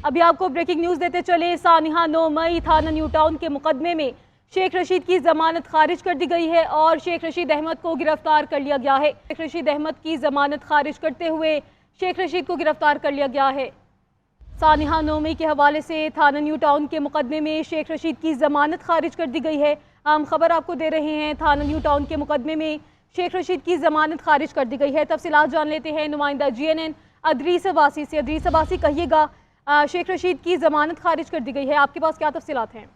अभी आपको breaking news देते चले। सानिहा 9 मई थाना न्यू टाउन के मुकदमे में शेख रशीद की जमानत खारिज कर दी गई है और शेख रशीद अहमद को गिरफ्तार कर लिया गया है। शेख रशीद अहमद की जमानत खारिज करते हुए शेख रशीद को गिरफ्तार कर लिया गया है। सानिहा 9 मई के हवाले से थाना न्यू टाउन के मुकदमे में शेख रशीद की जमानत खारिज कर दी गई है। हम खबर आपको दे रहे हैं, थाना न्यू टाउन के मुकदमे में शेख रशीद की जमानत खारिज कर दी गई है। तफसीलात जान लेते हैं नुमाइंदा GNN अदरीस अब्बासी से। अदरीस अब्बासी, कहिएगा, शेख रशीद की जमानत खारिज कर दी गई है, आपके पास क्या तफसीलात हैं?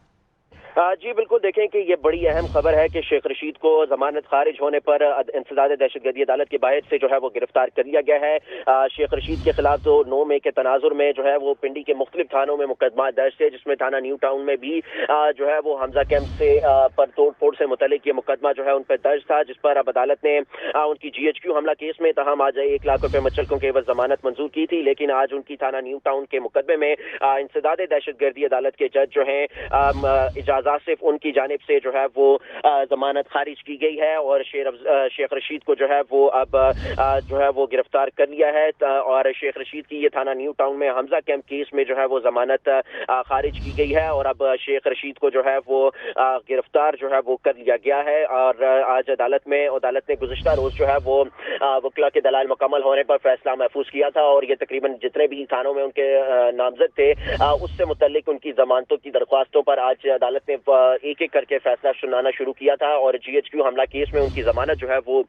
जी बिल्कुल, देखें कि ये बड़ी अहम खबर है कि शेख रशीद को जमानत खारिज होने पर इंसदाद दहशतगर्दी अदालत की बाहर से जो है वो गिरफ्तार कर लिया गया है। शेख रशीद के खिलाफ तो 9 मई के तनाजुर में जो है वो पिंडी के मुख्तलिफ थानों में मुकदमा दर्ज थे, जिसमें थाना न्यू टाउन में भी जो है वो हमजा कैंप से पर तोड़ फोड़ से मुतल्लिक ये मुकदमा जो है उन पर दर्ज था, जिस पर अब अदालत ने उनकी GHQ हमला केस में तहम आज 1 लाख रुपए मुचलकों के एवज जमानत मंजूर की थी। लेकिन आज उनकी थाना न्यू टाउन के मुकदमे में इंसदाद दहशतगर्दी अदालत के जज जो है इजाजत सिर्फ उनकी जानिब से जो है वो जमानत खारिज की गई है और शेख रशीद को जो है वो अब जो है वो गिरफ्तार कर लिया है। और शेख रशीद की ये थाना न्यू टाउन में हमजा कैंप केस में जो है वो जमानत खारिज की गई है और अब शेख रशीद को जो है वो गिरफ्तार जो है वो कर लिया गया है। और आज अदालत ने गुज़िश्ता रोज जो है वो वकला के दलाल मुकम्मल होने पर फैसला महफूज किया था और ये तकरीबन जितने भी थानों में उनके नामजद थे उससे मुतल्लिक उनकी जमानतों की दरख्वास्तों पर आज अदालत ने एक एक करके फैसला सुनाना शुरू किया था और GHQ हमला केस में उनकी जमानत जो है वो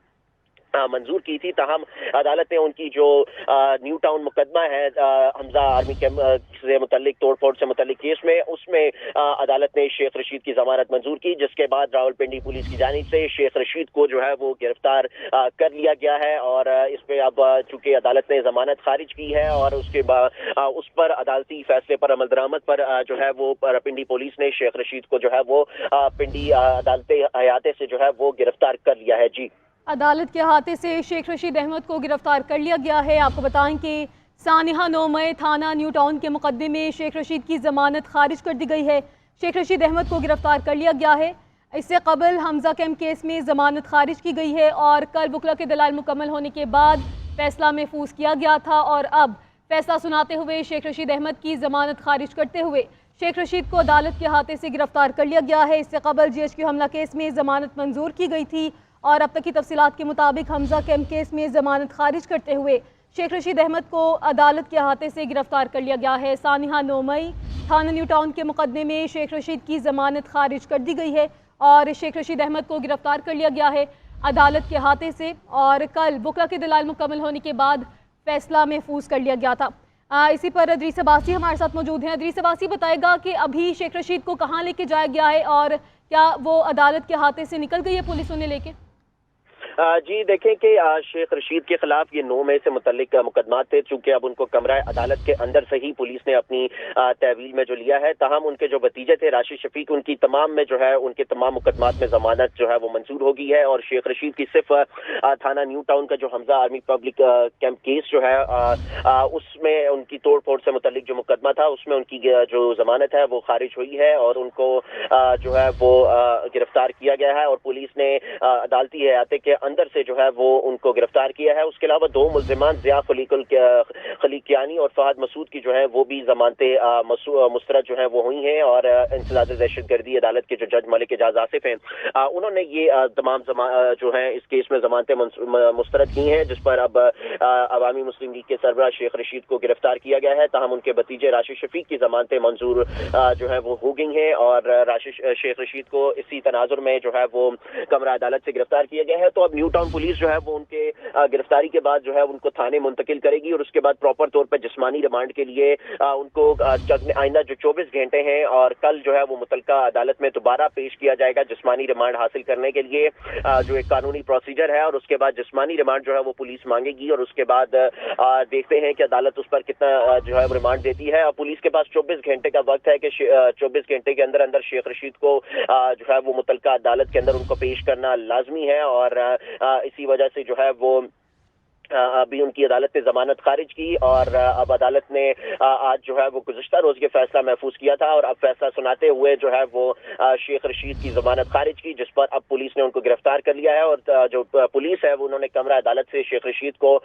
मंजूर की थी। तहम अदालत ने उनकी जो न्यू टाउन मुकदमा है हमजा आर्मी कैंप से मुतल्लिक तोड़फोड़ से मुतल्लिक केस में, उसमें अदालत ने शेख रशीद की जमानत मंजूर की, जिसके बाद रावलपिंडी पुलिस की जानिब से शेख रशीद को जो है वो गिरफ्तार कर लिया गया है। और इस पे अब चूंकि अदालत ने जमानत खारिज की है और उसके बाद उस पर अदालती फैसले पर अमल दरामद पर जो है वो पिंडी पुलिस ने शेख रशीद को जो है वो पिंडी अदालत हयाते से जो है वो गिरफ्तार कर लिया है। जी, अदालत के अहाते से शेख रशीद अहमद को गिरफ्तार कर लिया गया है। आपको बताएं कि सानिहा 9 मई थाना न्यू टाउन के मुकदमे में शेख रशीद की जमानत खारिज कर दी गई है। शेख रशीद अहमद को गिरफ्तार कर लिया गया है। इससे कबल हमजा कैंप केस में जमानत खारिज की गई है और कल वकला के दलाल मुकम्मल होने के बाद फैसला महफूज किया गया था और अब फैसला सुनाते हुए शेख रशीद अहमद की जमानत खारिज करते हुए शेख रशीद को अदालत के अहाते से गिरफ्तार कर लिया गया है। इससे कबल GHQ हमला केस में जमानत मंजूर की गई थी और अब तक की तफसीलात के मुताबिक हमजा कैंप केस में जमानत खारिज करते हुए शेख रशीद अहमद को अदालत के अहाते से गिरफ्तार कर लिया गया है। सानिहा 9 मई थाना न्यू टाउन के मुकदमे में शेख रशीद की जमानत खारिज कर दी गई है और शेख रशीद अहमद को गिरफ्तार कर लिया गया है अदालत के अहाते से और कल वकला के दलाल मुकम्मल होने के बाद फैसला महफूज कर लिया गया था। इसी पर अदरीस अब्बासी हमारे साथ मौजूद हैं। अदरीस अब्बासी, बताएगा कि अभी शेख रशीद को कहाँ लेके जाया गया है और क्या वो अदालत के अहाते से निकल गई है पुलिस उन्हें लेके? जी देखें कि शेख रशीद के खिलाफ ये 9 मई से मुतल्लिक मुकदमा थे, चूंकि अब उनको कमरा अदालत के अंदर से ही पुलिस ने अपनी तहवील में जो लिया है। तहम उनके जो भतीजे थे राशिद शफीक, उनकी तमाम में जो है उनके तमाम मुकदमात में जमानत जो है वो मंजूर हो गई है और शेख रशीद की सिर्फ थाना न्यू टाउन का जो Hamza army public camp case जो है उसमें उनकी तोड़ फोड़ से मुतल्लिक जो मुकदमा था उसमें उनकी जो जमानत है वो खारिज हुई है और उनको जो है वो गिरफ्तार किया गया है और पुलिस ने अदालती हयाते के अंदर से जो है वो उनको गिरफ्तार किया है। उसके अलावा 2 मुल्जिमान ज़िया खलीकियानी और फहद मसूद की जो है वो भी जमानतें मुस्तरद जो है वो हुई हैं और इंसदाद दहशतगर्दी अदालत के जो जज मलिक एजाज आसिफ हैं उन्होंने ये तमाम जो है इस केस में जमानतें मुस्तरद की हैं, जिस पर अब अवामी मुस्लिम लीग के सरबराह शेख रशीद को गिरफ्तार किया गया है। तहम उनके भतीजे राशिद शफीक की जमानतें मंजूर जो है वो हो गई हैं और शेख रशीद को इसी तनाजुर में जो है वो कमरा अदालत से गिरफ्तार किया गया है। तो अब न्यू टाउन पुलिस जो है वो उनके गिरफ्तारी के बाद जो है उनको थाने मुंतकिल करेगी और उसके बाद प्रॉपर तौर पर जिस्मानी रिमांड के लिए उनको आइंदा जो 24 घंटे हैं और कल जो है वो मुतलका अदालत में दोबारा पेश किया जाएगा जिस्मानी रिमांड हासिल करने के लिए, जो एक कानूनी प्रोसीजर है। और उसके बाद जिस्मानी रिमांड जो है वो पुलिस मांगेगी और उसके बाद देखते हैं कि अदालत उस पर कितना जो है रिमांड देती है। और पुलिस के पास 24 घंटे का वक्त है कि 24 घंटे के अंदर अंदर शेख रशीद को जो है वो मुतलका अदालत के अंदर उनको पेश करना लाजमी है और इसी वजह से जो है वो ابھی ان کی عدالت نے ضمانت خارج کی اور اب عدالت نے آج جو ہے وہ گزشتہ روز کے فیصلہ محفوظ کیا تھا اور اب فیصلہ سناتے ہوئے جو ہے وہ شیخ رشید کی ضمانت خارج کی، جس پر اب پولیس نے ان کو گرفتار کر لیا ہے اور جو پولیس ہے وہ انہوں نے کمرہ عدالت سے شیخ رشید کو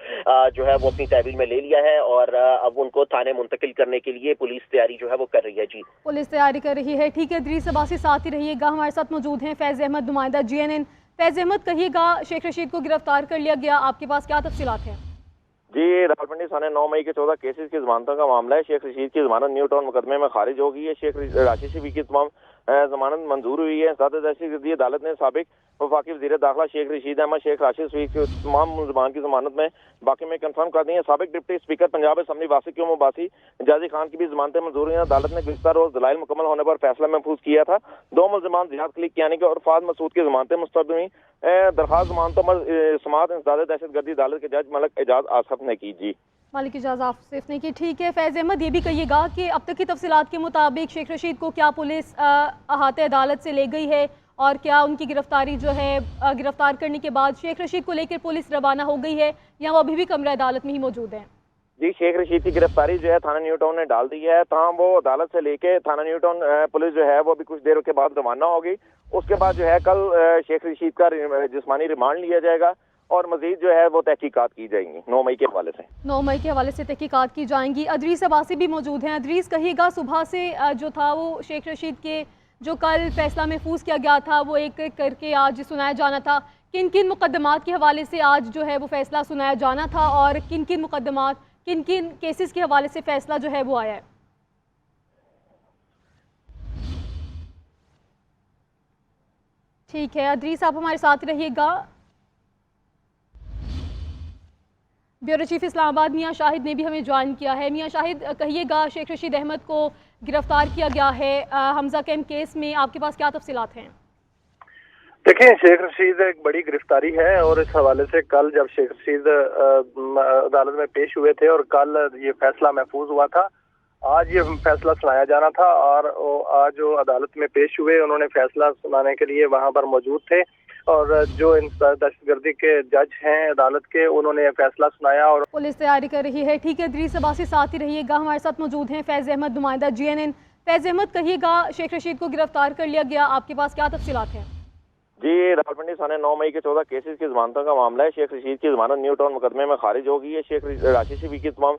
جو ہے وہ اپنی تحویل میں لے لیا ہے اور اب ان کو تھانے منتقل کرنے کے لیے پولیس تیاری جو ہے وہ کر رہی ہے۔ جی پولیس تیاری کر رہی ہے، ٹھیک ہے۔ ادریس عباسی ساتھ ہی رہیے گا، ہمارے ساتھ موجود ہیں فیض احمد، نمائندہ GNN۔ فیض احمد، کہیے گا شیخ رشید کو گرفتار کر لیا گیا، آپ کے پاس کیا تفصیلات ہیں؟ جی، راولپنڈی تھانے 9 مئی کے 14 کیسز کی ضمانتوں کا معاملہ ہے۔ شیخ رشید کی ضمانت نیو ٹاؤن مقدمے میں خارج ہو گئی ہے۔ شیخ راشد شفیع کی تمام ضمانت منظور ہوئی ہے۔ انسداد دہشت گردی عدالت نے سابق وفاقی وزیر داخلہ شیخ رشید احمد، شیخ راشد شفیع کی تمام ملزمان کی ضمانت میں باقی میں کنفرم کر دی ہے۔ سابق deputy speaker Punjab assembly Wasiq Qayyum Abbasi جازی خان کی بھی ضمانتیں منظور ہوئی ہیں۔ عدالت نے گزشتہ روز دلائل مکمل ہونے پر فیصلہ محفوظ کیا تھا۔ 2 ملزمان زیاد کلک کیانی کے اور فاض مسعود کی ضمانتیں مسترد ہوئیں۔ درخواست ضمانتوں پر سماعت انسداد دہشت گردی عدالت کے جج ملک اعجاز آصف نے کی۔ جی مالک اعجاز آصف نے کی، ٹھیک ہے۔ فیض احمد، یہ بھی کہیے گا کہ اب تک کی تفصیلات کے مطابق شیخ رشید کو کیا پولیس احاطہ عدالت سے لے گئی ہے اور کیا ان کی گرفتاری جو ہے گرفتار کرنے کے بعد شیخ رشید کو لے کر پولیس روانہ ہو گئی ہے یا وہ ابھی بھی کمرہ عدالت میں ہی موجود ہیں؟ جی، شیخ رشید کی گرفتاری جو ہے تھانہ نیو ٹاؤن نے ڈال دی ہے، تاہم وہ عدالت سے لے کے تھانہ نیو ٹاؤن پولیس جو ہے وہ بھی کچھ دیر کے بعد روانہ ہوگی۔ اس کے بعد جو ہے کل شیخ رشید کا جسمانی ریمانڈ لیا جائے گا اور مزید جو ہے وہ تحقیقات کی جائیں گی 9 مئی کے حوالے سے۔ 9 مئی کے حوالے سے تحقیقات کی جائیں گی۔ ادریس عباسی بھی موجود ہیں۔ ادریس، کہیے گا صبح سے جو تھا وہ شیخ رشید کے جو کل فیصلہ محفوظ کیا گیا تھا وہ ایک ایک کر کے آج سنایا جانا تھا، کن کن مقدمات کے حوالے سے آج جو ہے وہ فیصلہ سنایا جانا تھا اور کن کن مقدمات کن کن کیسز کے حوالے سے فیصلہ جو ہے وہ آیا ہے؟ ٹھیک ہے ادریس، آپ ہمارے ساتھ رہیے گا۔ بیورو چیف اسلام آباد میاں شاہد نے بھی ہمیں جوائن کیا ہے۔ میاں شاہد، کہیے گا شیخ رشید احمد کو گرفتار کیا گیا ہے حمزہ کیمپ کیس میں، آپ کے پاس کیا تفصیلات ہیں؟ دیکھیں، شیخ رشید ایک بڑی گرفتاری ہے اور اس حوالے سے کل جب شیخ رشید عدالت میں پیش ہوئے تھے اور کل یہ فیصلہ محفوظ ہوا تھا، آج یہ فیصلہ سنایا جانا تھا اور آج جو عدالت میں پیش ہوئے انہوں نے فیصلہ سنانے کے لیے وہاں پر موجود تھے اور جو دہشت گردی کے جج ہیں عدالت کے انہوں نے فیصلہ سنایا اور پولیس تیاری کر رہی ہے، ٹھیک ہے۔ ادریس عباسی ساتھ ہی رہیے گا، ہمارے ساتھ موجود ہیں فیض احمد، نمائندہ GNN۔ فیض احمد، کہیے گا شیخ رشید کو گرفتار کر لیا گیا، آپ کے پاس کیا تفصیلات ہیں؟ جی، راولپنڈی تھانے 9 مئی کے 14 کیسز کی ضمانتوں کا معاملہ ہے۔ شیخ رشید کی ضمانت نیو ٹاؤن مقدمے میں خارج ہو گئی ہے۔ شیخ راشد شفیع کی تمام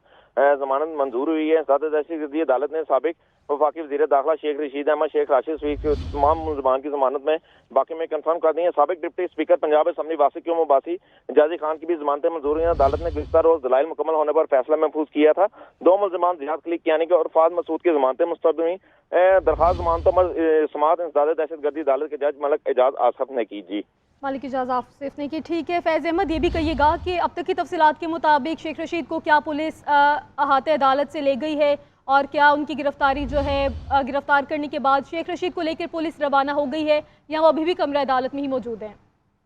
ضمانت منظور ہوئی ہے۔ انسداد دہشت گردی عدالت نے سابق وفاقی وزیر داخلہ شیخ رشید احمد، شیخ راشد شفیع کی تمام ملزمان کی ضمانت میں باقی میں کنفرم کر دی ہے۔ سابق deputy speaker Punjab assembly Wasiq Qayyum Abbasi جازی خان کی بھی ضمانتیں منظور ہوئی ہیں۔ عدالت نے گزشتہ روز دلائل مکمل ہونے پر فیصلہ محفوظ کیا تھا۔ 2 ملزمان زیاد کلک کیانی کے اور فاض مسعود کی ضمانتیں مسترد ہوئیں۔ درخواست ضمانتوں پر سماعت انسداد دہشت گردی عدالت کے جج ملک اعجاز آصف نے کی۔ جی مالک اعجاز آصف نے کی، ٹھیک ہے۔ فیض احمد، یہ بھی کہیے گا کہ اب تک کی تفصیلات کے مطابق شیخ رشید کو کیا پولیس احاطہ عدالت سے لے گئی ہے اور کیا ان کی گرفتاری جو ہے گرفتار کرنے کے بعد شیخ رشید کو لے کر پولیس روانہ ہو گئی ہے یا وہ ابھی بھی کمرہ عدالت میں ہی موجود ہیں؟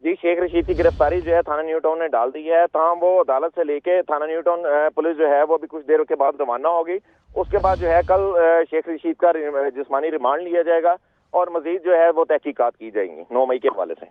جی، شیخ رشید کی گرفتاری جو ہے تھانہ نیو ٹاؤن نے ڈال دی ہے، تاہم وہ عدالت سے لے کے تھانہ نیو ٹاؤن پولیس جو ہے وہ بھی کچھ دیر کے بعد روانہ ہوگی۔ اس کے بعد جو ہے کل شیخ رشید کا جسمانی ریمانڈ لیا جائے گا اور مزید جو ہے وہ تحقیقات کی جائیں گی 9 مئی کے حوالے سے۔